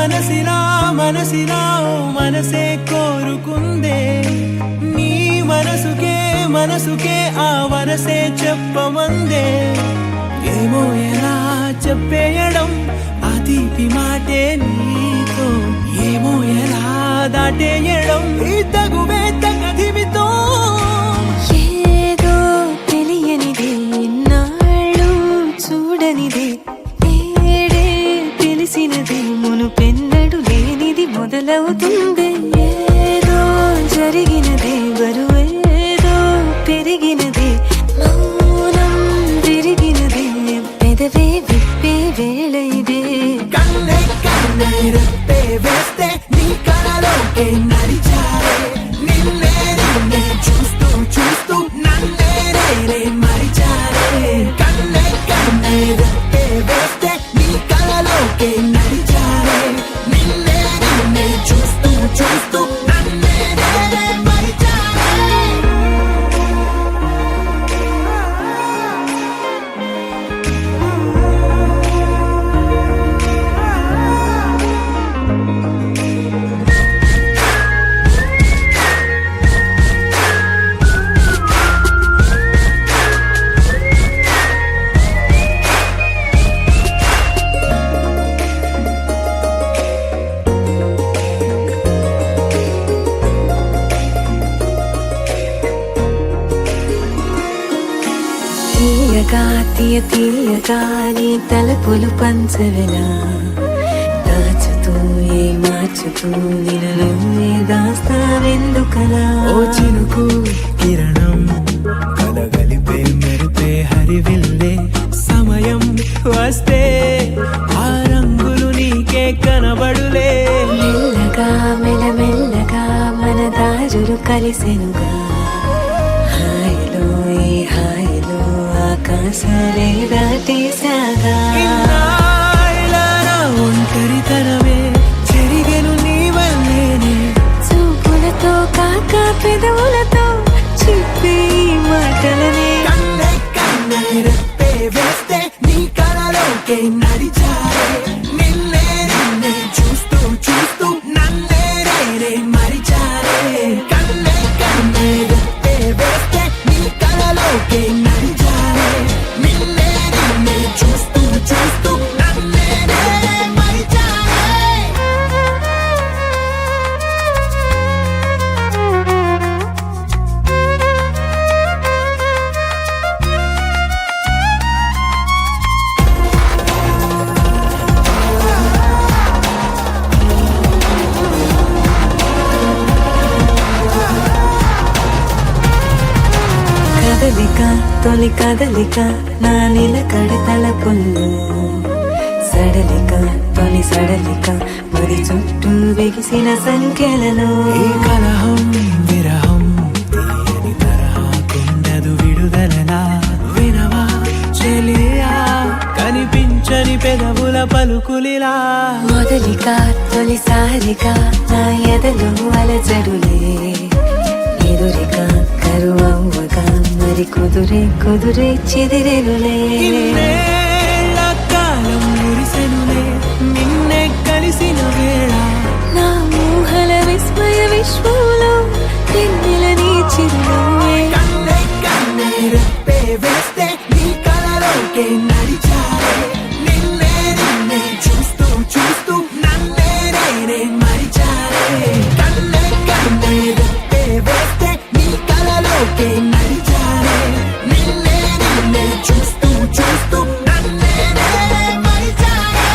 మనసిలా మనసిలా మనసే కోరుకుందే నీ మనసుకే ఆ వరసే చెప్పమందే ఏమో ఎలా చెప్పేయడం ఆ తీపి మాటే నీతో ఏమో ఎలా దాటేయడం ఈ తగువే తగదిమితో ఏదో తెలియనిదే నాళ్ళు చూడనిదే ఏడే తెలిసినదే మునుపెన్నడు లేనిది మొదలవుతుంది ఏదో జరిగినదే బరువేదో పెరిగినదే మౌనం విరిగినదే పెదవే విప్పే వేళ ఇదే కన్నే కన్నే రెప్పే వేస్తే నీ కలలోకే నడిచారే నిన్నే నిన్నే చూస్తూ చూస్తూ నన్నే నేనే మరిచారే కన్నే కన్నే రెప్పే వేస్తే నీ కలలోకే నడిచారే నిన్నే నిన్నే చూస్తూ చూస్తూ నన్నే నేనే మరిచారే తీయగా నీ తలపులు పంచవెలా దాచుతూ మార్చుతూ నిన్ను నువ్వే దాస్తావెందుకలా ఓ చినుకు కిరణం కలగలిపే మెరిపే హరివిల్లే సమయం వస్తే ఆ రంగులు నీకే కనబడులే మెల్లగా మెల్లమెల్లగా మన దారులు కలిసెనుగా హాయిలో ఈ హాయిలో ఆకాశాలే దాటేసాగా ఇన్నాళ్ళ నా ఒంటరితనమే చెరిగెను నీ వల్లేనే చూపులతో కాక పెదవులతో చెప్పే ఈ మాటలనే కన్నే కన్నే రెప్పే వేస్తే నీ కలలోకే నడిచారే నిన్నే నిన్నే చూస్తూ చూస్తూ నన్నే నేనే మరిచారే కన్నే కన్నే రెప్పే వేస్తే నీ కలలోకే నడిచారే నిన్నే నిన్నే చూస్తూ చూస్తూ నన్నే నేనే మరిచారే కదలిక తొలి కదలిక నా నిలకడ తలపుల్లో సడలిక తొలి సడలిక మరి చుట్టూ బిగిసిన సంఖ్యలలో ఈ కలహం విరహం తీయని తరహాకుండదు విడుదలలా వినవా చెలియా కనిపించని పెదవుల పలుకులిలా మొదలిక తొలిసారిగా నా ఎదలో అలజడులే ఎదురిక కరువవ్వగా మరి కుదురే చెదిరెనులే ఇన్నేళ్ల కాలం మురిసెనులే నిన్నే కలిసిన వేళ నా ఊహల విస్మయ విశ్వంలో వెన్నెలని చిరునవ్వే కన్నే కన్నే రెప్పే వేస్తే నీ కలలోకే నడిచారే నిన్నే నిన్నే చూస్తూ చూస్తూ నన్నే నేనే మరిచారే కన్నే కన్నే రెప్పే వేస్తే నీ కలలోకే నడిచారే నిన్నే నిన్నే చూస్తూ చూస్తూ నన్నే నేనే మరిచారే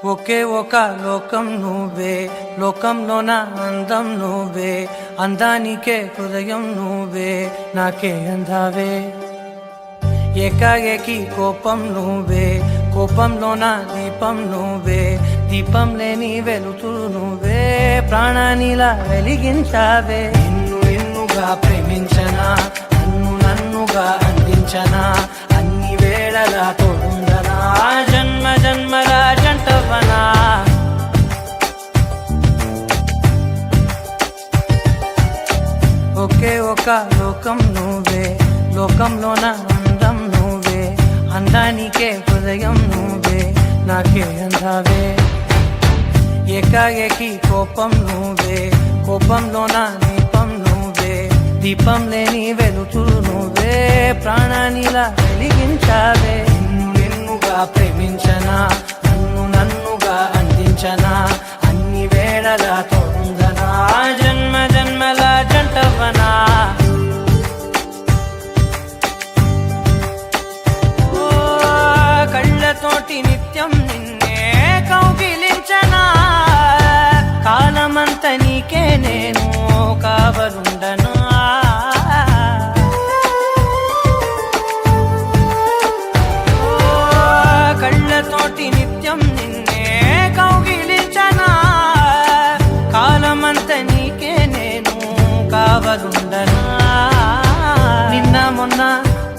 ఒకే ఒక లోకం నువ్వే, లోకంలోన అందం నువ్వే, అందానికే హృదయం నువ్వే, నాకే అందావే. ఏకాఏకి కోపం నువ్వే, కోపంలోన దీపం నువ్వే, దీపం లేని వెలుతురు నువ్వే, ప్రాణానిలా వెలిగించావే. నిన్నుగా ప్రేమించనా, నన్నుగా అందించనా, అన్ని వేళలా తోడుండనా, జన్మ జన్మల జంటవనా. ఒకే ఒక లోకం నువ్వే, లోకంలోన అందం నువ్వే, అందానికే హృదయం నువ్వే, నాకే అందావే. ఏకాఏకి కోపం నువ్వే, కోపంలోన దీపం నువ్వే, దీపం లేని వెలుతురు నువ్వే, ప్రాణానిలా వెలిగించావే. నిన్నుగా ప్రేమించనా, నన్నుగా అందించనా, అన్ని వేళలా తోడుందనా, జన్మ జన్మల జంటవనా. ఓ కళ్ళతోటి నిత్యం నిన్నే కౌగిలించనా, కాలమంత నీకే నేను కావలుండనా. కళ్ళతోటి నిత్యం నిన్నే కౌగిలించనా, కాలమంత నీకే నేను కావలుండనా. నిన్న మొన్న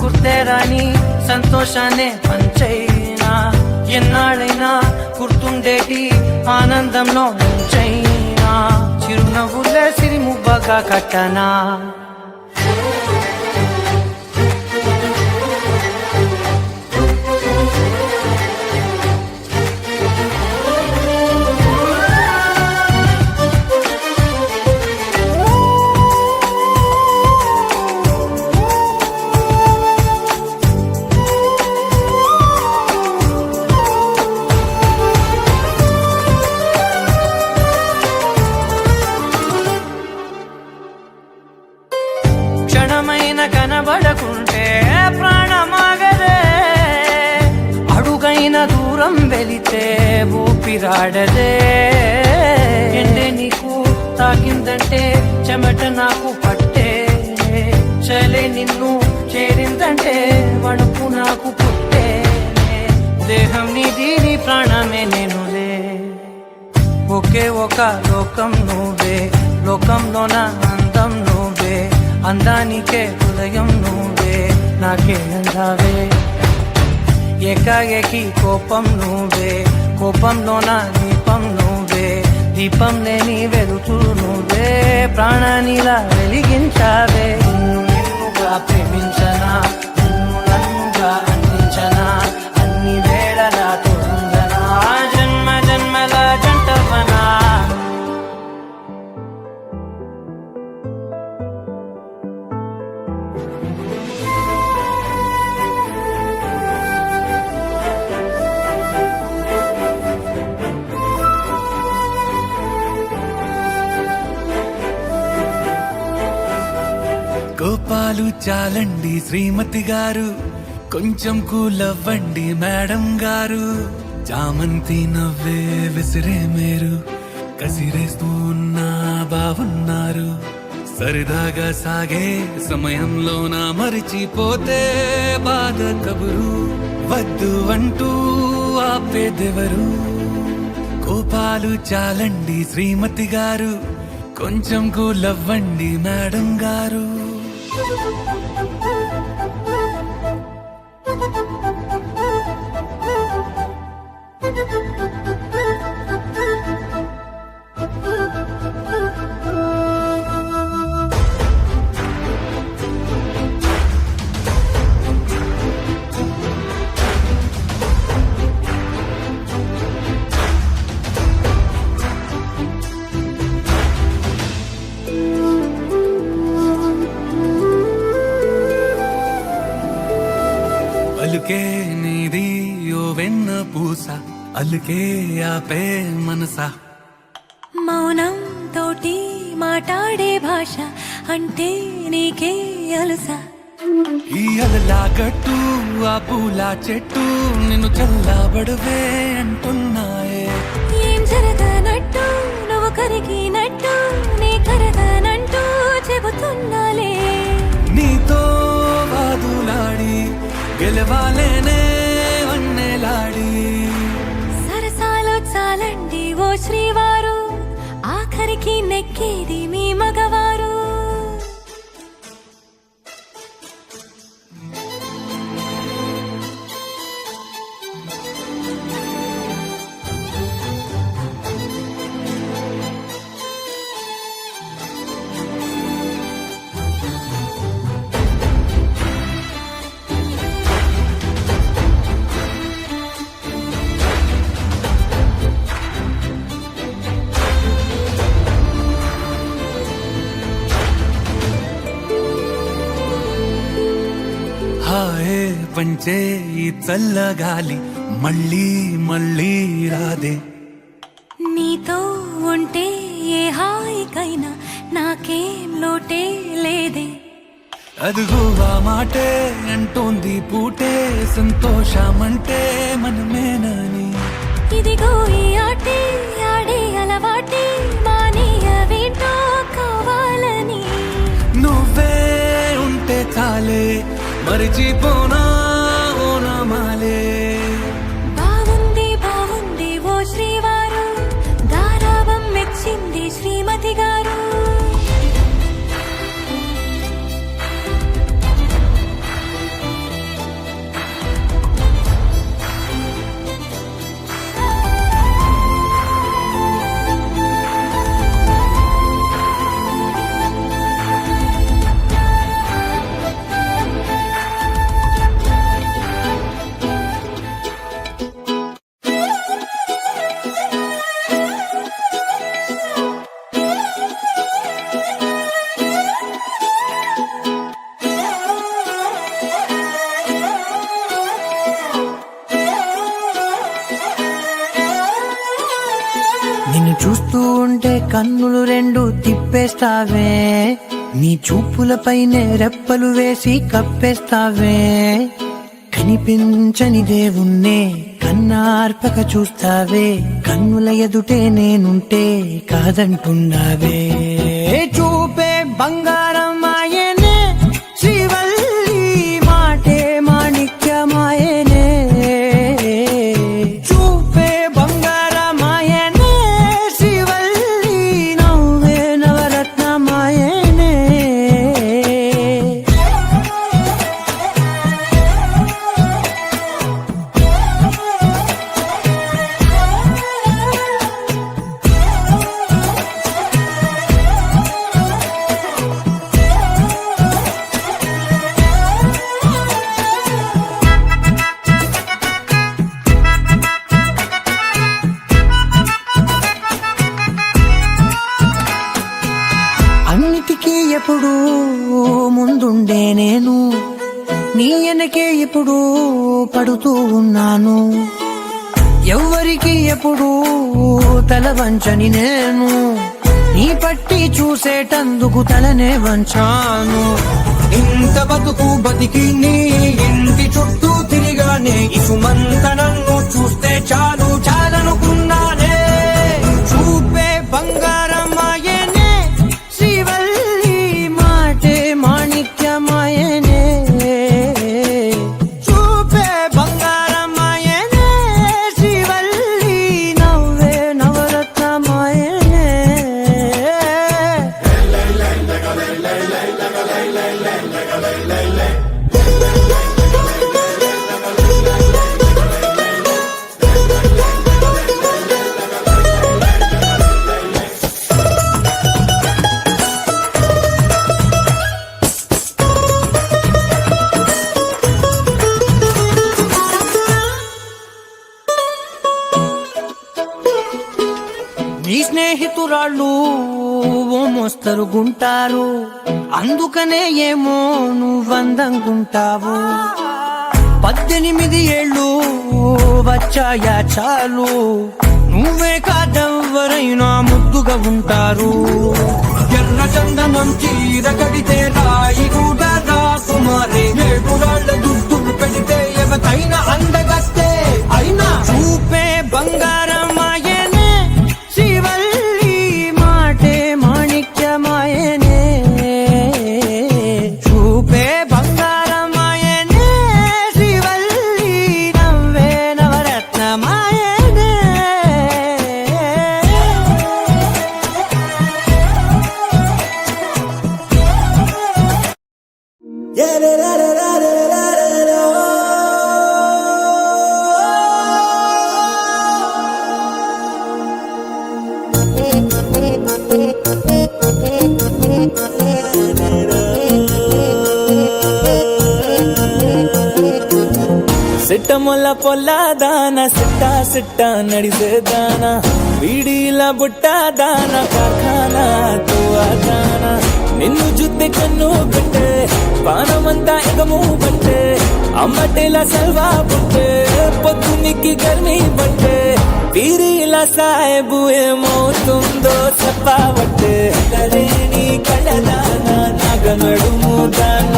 గుర్తేరాని సంతోషాన్ని పంచైనా, ఎన్నాళ్ళైనా గుర్తుండేటి ఆనందంలో నుంచైనా, చిరునవ్వులే సిరిముబ్బగా కట్టనా. క్షణమైన కనబడకుంటే ప్రాణమాగదే, అడుగైన దూరం వెళితే ఊపిరాడదే. ఎండే నీకు తాకిందంటే చెమట నాకు పట్టే, చలే నిన్ను చేరిందంటే వణుకు నాకు పుట్టే, దేహం నీది నీ ప్రాణమే నేనులే. ఒకే ఒక లోకం నువ్వే, లోకంలోన అందం నువ్వే, అందానికే హృదయం నువ్వే, నాకే అందావే. ఏకాఏకి కోపం నువ్వే, కోపంలోన దీపం నువ్వే, దీపం లేని వెలుతురు నువ్వే, ప్రాణానిలా వెలిగించావే. నిన్నుగా ప్రేమించనా, నన్నుగా అందించనా, అన్ని వేళలా తోడుందనా, జన్మ జన్మల జంటవనా. కోపాలు చాలండి శ్రీమతి గారు, కొంచెం కూలవ్వండి మేడం గారు. చామంతి నవ్వే విసిరే మేరు, కసిరేస్తూ ఉన్నా బావున్నారు. సరదాగా సాగే సమయంలోన మరిచిపోతే బాధ కబురు, వద్దు అంటూ ఆపేదెవరు. కోపాలు చాలండి శ్రీమతి గారు, కొంచెం కూలవ్వండి మేడం గారు. అలుకే నీది ఓ వెన్న పూస, అలుకే ఆపే మనసా. మౌనం తోటి మాట్లాడే భాష అంటే నీకే అలుసా. ఈ అలలా గట్టు ఆ పూల చెట్టు నిన్ను చల్లబడువే అంటున్నాయే. ఏం జరగనట్టు నువ్వు కరిగినట్టు నీ కరగనంటూ చెబుతున్నాలే. నీతో వాదులాడి గెలవాలేనే వన్నెలాడి. సరసాలు చాలండి ఓ శ్రీవారు, ఆఖరికి నెక్కేది మీ మగవారు. హాయే పంచే ఈ చల్లగాలి మళ్ళీ మళ్ళీ రాదే. నీతో ఉంటే ఏ హాయికైనా నాకేం లోటే లేదే. అదుగు ఆ మాటే అంటోంది పూటే సంతోషమంటే మనమేనని. ఇదిగో ఈ ఆటే ఆడే అలవాటే మానేయవేంటో కావాలని. నువ్వే ఉంటే చాలే మరిచిపోనా ఓనమాలే. బాగుంది బాగుంది ఓ శ్రీవారు, గారాబం మెచ్చింది శ్రీమతి గారు. నిన్ను చూస్తూ ఉంటే కన్నులు రెండు తిప్పేస్తావే, నీ చూపులపైనే రెప్పలు వేసి కప్పేస్తావే. కనిపించని దేవుణ్ణే కన్నార్పక చూస్తావే, కన్నుల ఎదుటే నేనుంటే కాదంటున్నావే. చూపే బంగారం ఆయనే శ్రీవల్లి, మాటే మాణిక్యమాయనే. చూపే బంగారమాయనే శ్రీవల్లి, నవ్వే నవరత్నమాయనే. అన్నిటికీ ఎప్పుడు ముందుండే నేను, నీ వెనకే ఎప్పుడు పడుతూ ఉన్నాను. ఎవ్వరికి ఎప్పుడు తల వంచని నేను, నీ పట్టి చూసేటందుకు తలనే వంచాను. ఇంత బతుకు బతికి నీ ఇంటి చుట్టూ తిరిగానే, ఇసుమంత నన్ను చూస్తే చాలు చాలనుకున్నానే. చూపే బంగారమాయనే శ్రీవల్లి, మాటే మాణిక్యమాయనే. చూపే బంగారమాయనే శ్రీవల్లి, నవ్వే నవరత్నమాయనే. నీ స్నేహితురాళ్ళు ఓ మోస్తరుగుంటారు, అందుకనే ఏమో నువ్వందంగుంటావు. 18 ఏళ్ళు వచ్చాయా చాలు, నువ్వే కాదెవ్వరైనా ముద్దుగా ఉంటారు. ఎర్ర చందనం చీర కడితే రాయి కూడా రాకుమారి, 7 రాళ్ల దుద్దులు పెడితే సిట్ట మొల్ల పొల్లాదాన సిట్ట నడిసేదాన వీడిల బుట్టాదాన కార్ఖానా తువాదాన నిన్ను జుద్ది కన్ను బిట్టే పానమంతా ఎగము బట్టే అమ్మటేల సల్వా బుట్టే పొద్దునికి గర్మీ బట్టే వీరిలా సాహెబు ఏమవుతుందో చెప్పవట్టే రేణి కళ్ళదాన నాగ నడుము దాన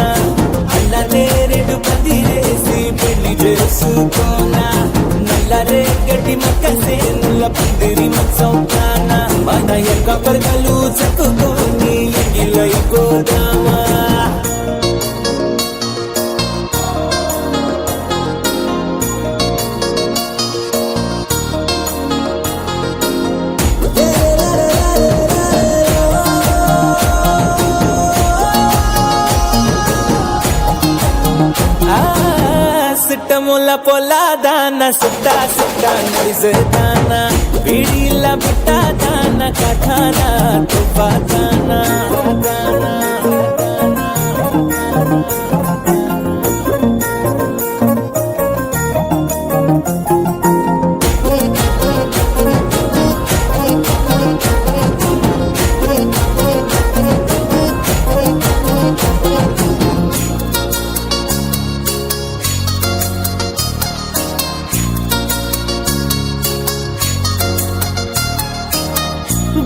అల్లనే రెండు పందిరేసి పెళ్లి చేసుకోనా నల్లరే గడ్డి మక్కసే నుల్ల పందిరి మచ్చవుతానా మన యొక్క పరకలు చెక్కుకొని ఎగిలైపోదామా సిట్టముల పొలాదాన సిట్ట నడిసేదాన వీడిల బుట్టాదాన కథానా తుపాదానా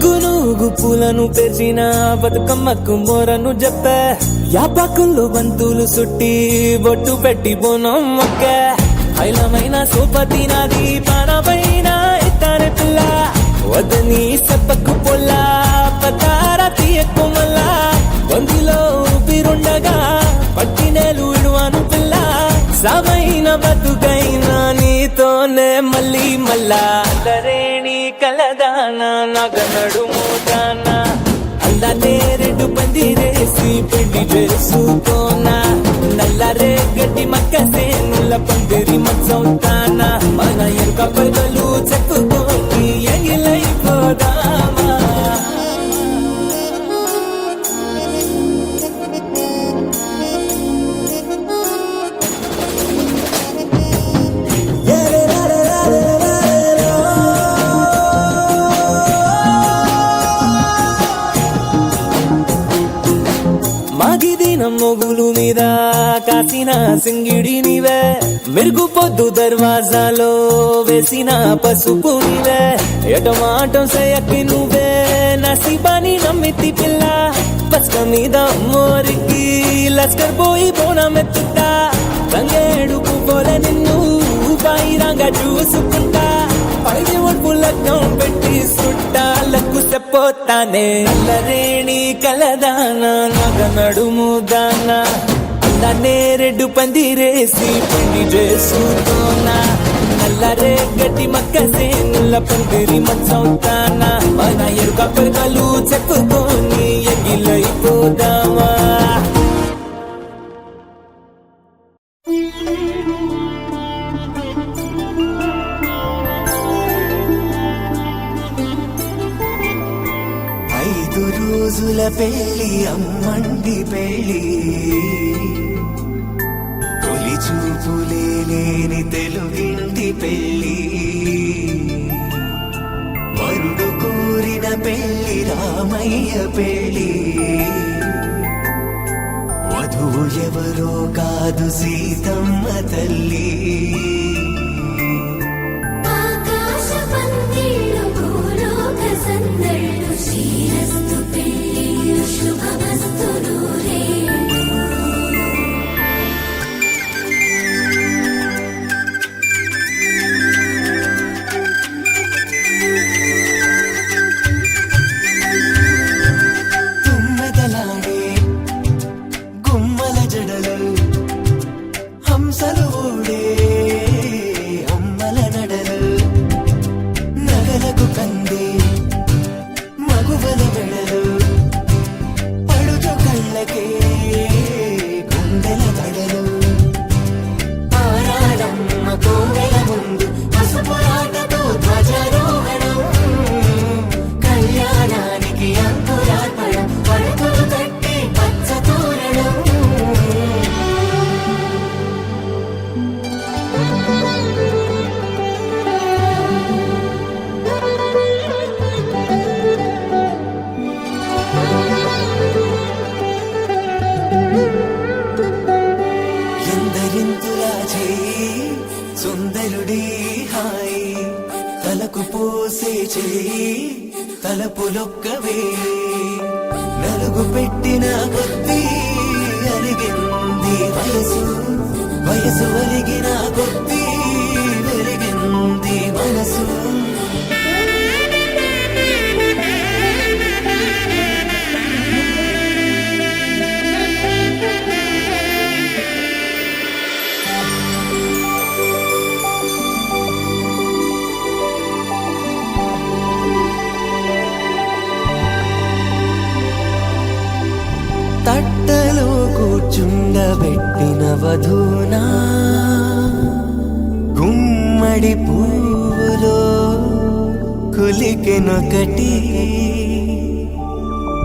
గునుగు పూలను పెరిచిన బతుకమ్మకు మోరను చెప్పే యాపకుల్లో బంతులు సుట్టి బొట్టు పెట్టి బోనం మొక్క ఐలమైన సూపతి నాది పానపైన ఇతారే పిల్ల వదని చెప్పకు పొల్ల పతార తీయకు మల్లా వందిలో ఊపిరుండగా పట్టినేలు ఇడువాను పిల్ల సామైన బతుకైనా నీతోనే మళ్ళీ మళ్ళా రేణి కలదాన నాగ నడుము దాన అల్లనే రెండు పందిరేసి పెళ్లి చేసుకోనా నల్లరే గడ్డి మక్కసే నుల్ల పందిరి మచ్చవుతానా మన యొక్క పగలు చెక్కుకొని ఎగిలైపోదామా మొగులు మీద కాసిన సింగిడి నీవే మెరుగు పొద్దు దర్వాజాలో వేసిన పసుపు నీవే ఎటమాటం సయక్కి నువ్వే నసీబాని నమ్మితి పిల్ల పచ్చక మీద మోరికి లస్కర్ పోయి బోనమెత్తుతా తంగేడుకు పోలే నిన్ను పైరంగా చూసుకుంటా పైది ఒడ్పు లగ్నం పెట్టి సుట్టాలకు చెప్పోతానే అల్లరేణి కలదాన నగ నడుము దాన అల్లనే రెండు పందిరేసి పెళ్లి చేసుకోనా నల్లరే గడ్డి మక్కసే నుల్ల పందిరి మచ్చవుతానా మన ఎరుక పెరకలు చెక్కుకొని ఎగిలైపోదామా రోజుల పెళ్లి అమ్మండి పెళ్లి తొలి చూపులే లేని తెలుగింటి పెళ్లి వరుడు కోరిన పెళ్లి రామయ్య పెళ్లి వధువు ఎవరో కాదు సీతమ్మ తల్లి హంసలు ఓడే తలకు పోసే చేయి తలపులొక్కవే నలుగు పెట్టిన కొద్దీ అలిగింది వయసు వయసు అలిగిన కొద్దీ వెలిగింది మనసు తట్టలో కూర్చుండబెట్టిన వధూనా గుమ్మడి పువ్వులో కులికెనొకటి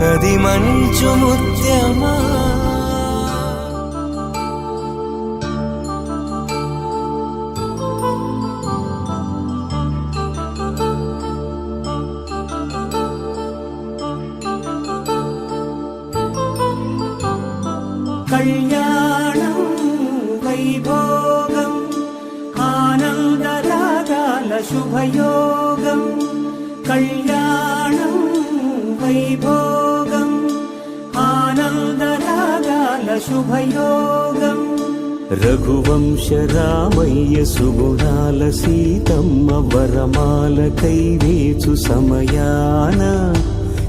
అది మంచు ముత్యమా కళ్యాణం వైభోగం ఆనందరాగాల శుభయోగం కళ్యాణం వైభోగం ఆనందరాగాల శుభయోగం రఘువంశ రామయ్య సుగుణాల సీతమ్మ వరమాల కైవేచు సమయాన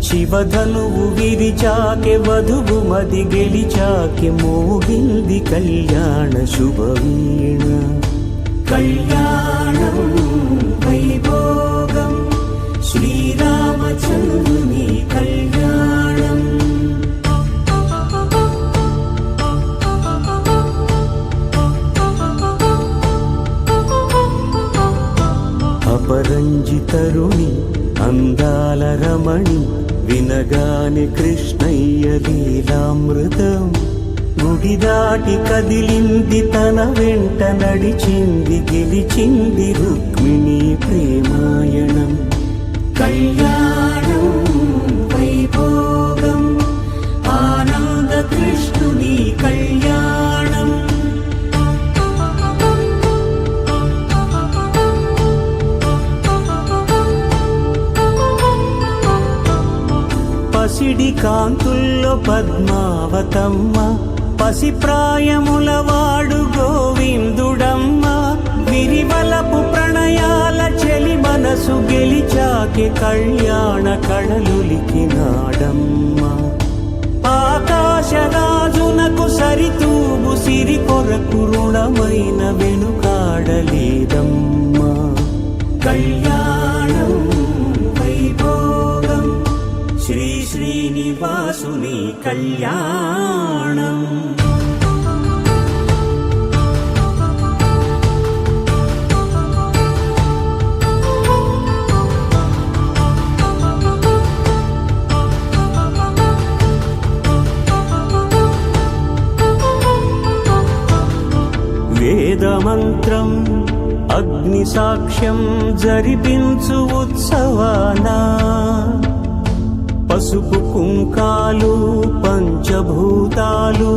శివధనువు విరిచాకె వధువు మది గెలిచాకె మోగింది కళ్యాణ శుభవీణ కళ్యాణం వైభోగం శ్రీరామచంద్రుని కళ్యాణం అపరంజి తరుణి అందాల రమణి వినగాని కృష్ణయ్య లీలామృతం గుడి దాటి కదిలింది తన వెంట నడిచింది గెలిచింది రుక్మిణి ప్రేమాయణం కళ్యాణం వైభోగం ఆనంద కృష్ణుని కళ్యాణం పసిడి కాంతుల్లో పద్మావతమ్మ పసిప్రాయముల వాడు గోవిందుడమ్మ విరివలపు ప్రణయాల చెలి మనసు గెలిచాకె కళ్యాణ కళలులికినాడమ్మ ఆకాశరాజునకు సరితూగు సిరి కొరకు రుణమైన వెనుకాడలేదమ్మా కళ్యాణం వైభోగం శ్రీ శ్రీనివాసుని కళ్యాణం వేదమంత్రం అగ్ని సాక్ష్యం జరిపించు ఉత్సవానా పసుపు కుంకాలు పంచభూతాలు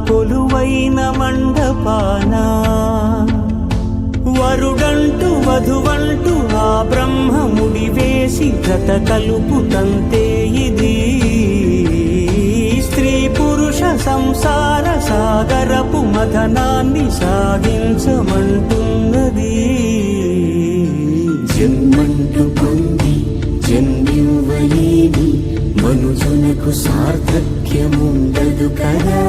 కొలువైన మండపాన వరుడంటూ వధువంటూ ఆ బ్రహ్మముడి వేసి జత కలుపుతంతే ఇది స్త్రీ పురుష సంసార సాగరపు మథనాన్ని సాగించమంటున్నది జన్మంటూ పొంది జన్మివ్వలేని మనుజునకు సార్థక్యముండదు కదా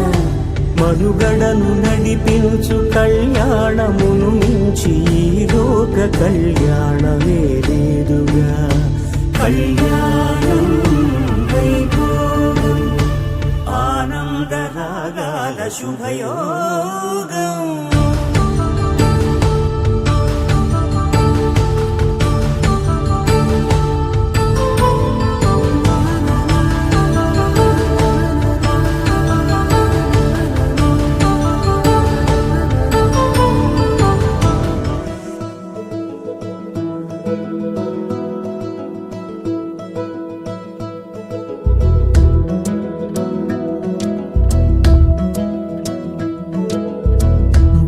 మనుగడను నడిపించు కళ్యాణమును మించి ఈ లోక కళ్యాణమే లేదుగా కళ్యాణం వైభోగం ఆనందరాగాల శుభయోగం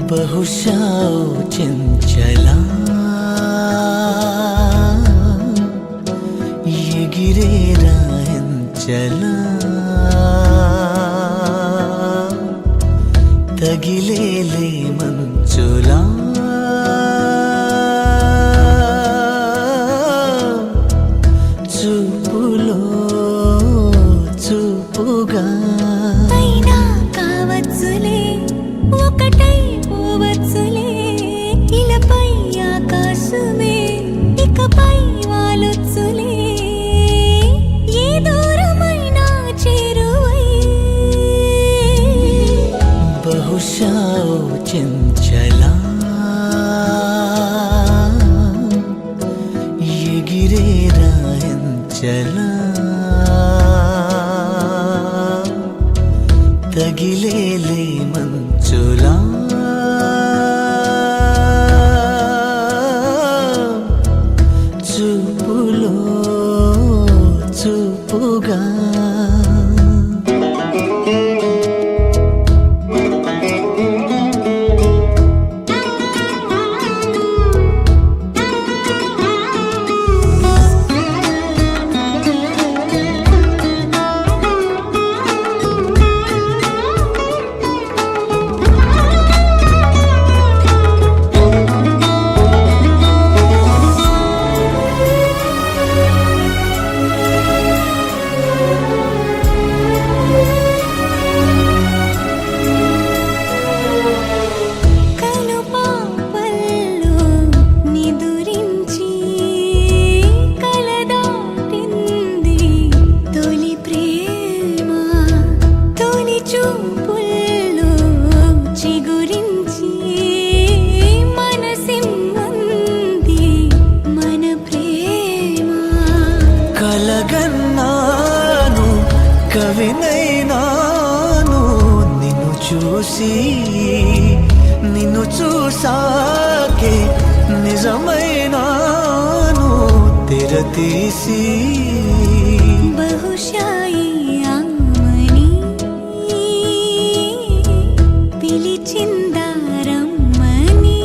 बहुशा चंचला చంచలా తగిలేలే మంచులా చూపులో చూపుగా అయినా కావచ్చులే ఒకటై పోవచ్చులే ఇలపై ఆకాశమే ఇకపై వాలొచ్చులే ఏ దూరమైనా చేరువై బహుశా ఓ చంచలా ఎగిరే రాయంచలా తగిలేలే మంచులా చూపులో చూపుగా కనుపాపల్లో నిదురించి కలదాటింది తొలి ప్రేమ తొలి చూపుల్లో చిగురించి మనసిమ్మంది మన ప్రేమ కలగన్నాను కవినైనాను నిన్ను చూసి నిన్ను చూసాకే నిజమైనాను తెరతీసి బహుశా ఈ అమ్మని పిలిచిందారమ్మని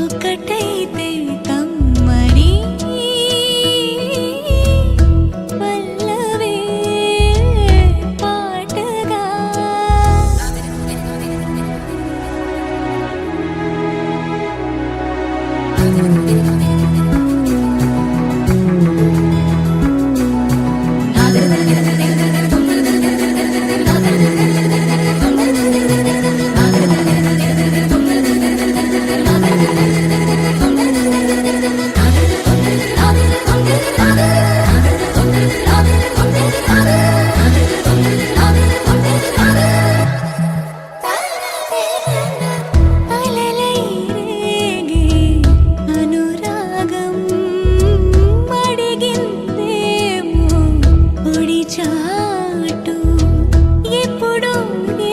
ఒకటైతే కమ్మని పల్లవే పాటగా అలలై రేగే అనురాగం అడిగిందేమో ఒడి చాటు ఎప్పుడో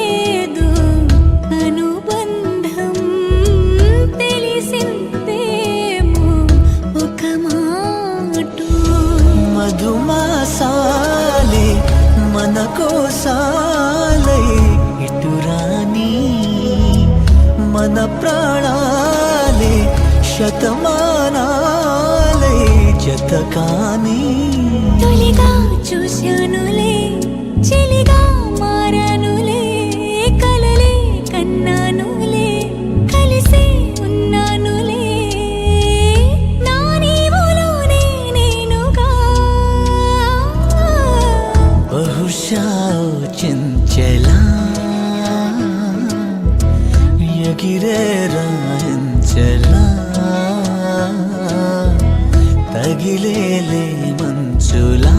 ఏదో అనుబంధం తెలిసిందేమో ఒక మాటు మధుమాసాలే మన కోసాలై ఇటురాని మన ప్రాణాలే శతమానాలై జతకాని తొలిగా చూశానులే చెలిగా మారానులే కలలే కన్నానులే కలిసే ఉన్నానులే నా నీవులోనే నేనుగా బహుశా ఓ చంచలా ఎగిరే రాయంచలా తగిలేలే మంచులా